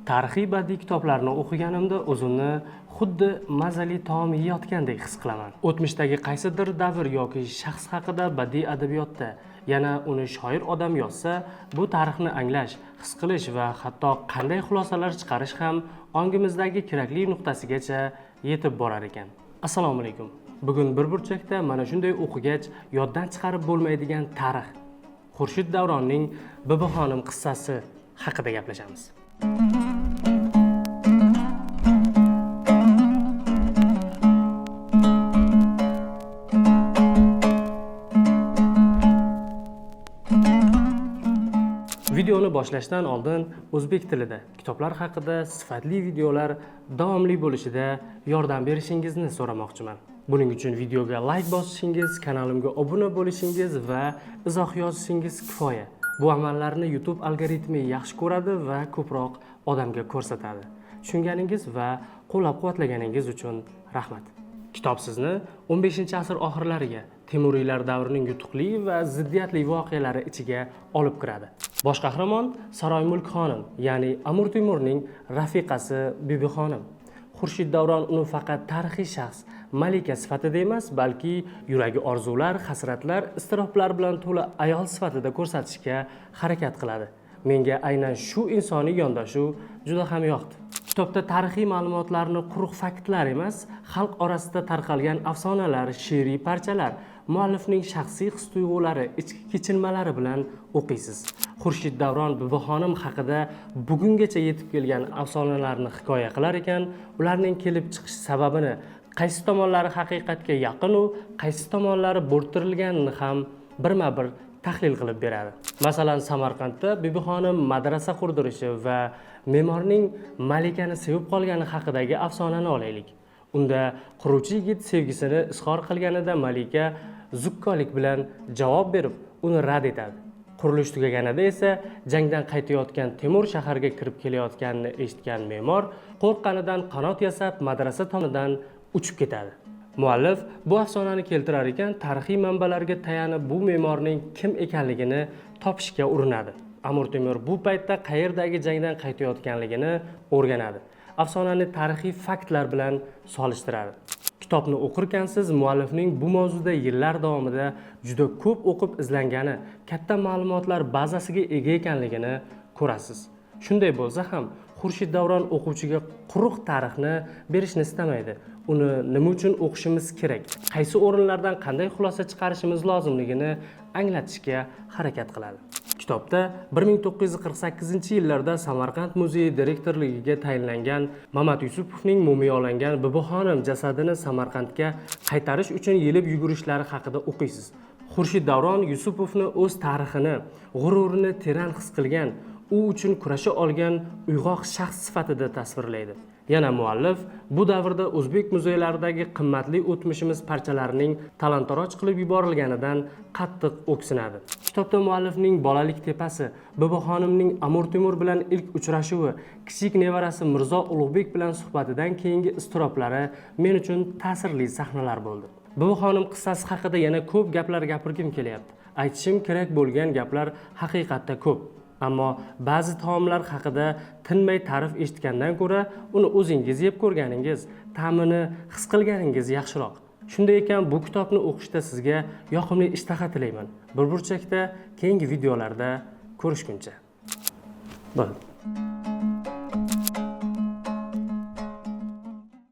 Tarixiy badiiy kitoblarni o'qiganimda o'zimni xuddi mazali taom yeyotgandek his qilaman. O'tmishdagi qaysidir davr yoki shaxs haqida badiiy adabiyotda, yana uni shoir odam yozsa, bu tarixni anglash, his qilish va hatto qanday xulosalar chiqarish ham ongimizdagi kerakli nuqtasigacha yetib borar ekan. Assalomu alaykum. Bugun bir burchakda mana shunday o'qigach yoddan chiqarib bo'lmaydigan tarix, Xurshid Davronning Bibixonim qissasi haqida gaplashamiz. Videoni boshlashdan oldin o'zbek tilida kitoblar haqida sifatli videolar davomli bo'lishida yordam berishingizni so'ramoqchiman. Buning uchun videoga like bosishingiz, kanalimga obuna bo'lishingiz va izoh yozishingiz kifoya. Bu amallarni YouTube algoritmi yaxshi ko'radi va ko'proq odamga ko'rsatadi. Tushunganingiz va qo'llab-quvvatlaganingiz uchun rahmat. Kitob sizni 15-asr oxirlariga, Temuriylar davrining yutuqli va ziddiyatli voqealari ichiga olib kiradi. Bosh qahramon Saroy Mulk xonim, ya'ni Amir Temurning rafiqasi Bibixonim. Xurshid Davron uni faqat tarixiy shaxs, malika sifatida emas, balki yuragi orzular, hasratlar, iztiroblar bilan to'la ayol sifatida ko'rsatishga harakat qiladi. Menga aynan shu insoniy yondashuv juda ham yoqdi. Kitobda tarixiy ma'lumotlarni quruq faktlar emas, xalq orasida tarqalgan afsonalar, she'riy parchalar, muallifning shaxsiy his-tuyg'ulari, ichki kechinmalari bilan o'qiysiz. Xurshid Davron Bibixonim haqida bugungacha yetib kelgan afsonalarni hikoya qilar ekan, ularning kelib chiqish sababini, qaysi tomonlari haqiqatga yaqin u qaysi tomonlari bo'rttirilganini ham birma-bir tahlil qilib beradi. Masalan, Samarqandda Bibixonim madrasa qurdirishi va me'morning malikani sevib qolgani haqidagi afsonani olaylik. Unda quruvchi yigit sevgisini izhor qilganida malika zukkolik bilan javob berib, uni rad etadi. Qurilish tugaganida esa jangdan qaytayotgan Temur shaharga kirib kelayotganini eshitgan me'mor qo'rqqanidan qanot yasab madrasa tomidan uchib ketadi. Muallif bu afsonani keltirar ekan, tarixiy manbalarga tayanib bu me'morning kim ekanligini topishga urinadi. Amir Temur bu paytda qayerdagi jangdan qaytayotganligini o'rganadi. Afsonani tarixiy faktlar bilan solishtiradi. Kitobni o'qirkansiz, muallifning bu mavzuda yillar davomida juda ko'p o'qib izlangani, katta ma'lumotlar bazasiga ega ekanligini ko'rasiz. Shunday bo'lsa ham, Xurshid Davron o'quvchiga quruq tarixni berishni istamaydi. Uni nima uchun o'qishimiz kerak, qaysi o'rinlardan qanday xulosa chiqarishimiz lozimligini anglatishga harakat qiladi. Kitobda 1948-yillarda Samarqand muzeyi direktorligiga tayinlangan Mamat Yusupovning mumiyolangan Bibixonim jasadini Samarqandga qaytarish uchun yelib yugurishlari haqida o'qiysiz. Xurshid Davron Yusupovni o'z tarixini, g'ururini teran his qilgan, u uchun kurasha olgan uyg'oq shaxs sifatida tasvirlaydi. Yana muallif bu davrda o'zbek muzeylaridagi qimmatli o'tmishimiz parchalarining talon-taroj qilib yuborilganidan qattiq o'ksinadi. Kitobda muallifning bolalik tepasi, Bibixonimning Amir Temur bilan ilk uchrashuvi, kichik nevarasi Mirzo Ulug'bek bilan suhbatidan keyingi iztiroblari men uchun ta'sirli sahnalar bo'ldi. Bibixonim qissasi haqida yana ko'p gaplar gapirgim kelyapti. Aytishim kerak bo'lgan gaplar haqiqatda ko'p. Ammo ba'zi taomlar haqida tinmay ta'rif eshitgandan ko'ra, uni o'zingiz yeb ko'rganingiz, ta'mini his qilganingiz yaxshiroq. Shunday ekan, bu kitobni o'qishda sizga yoqimli ishtaha tilayman. Bir burchakda keyingi videolarda ko'rishguncha. Bo'ldi.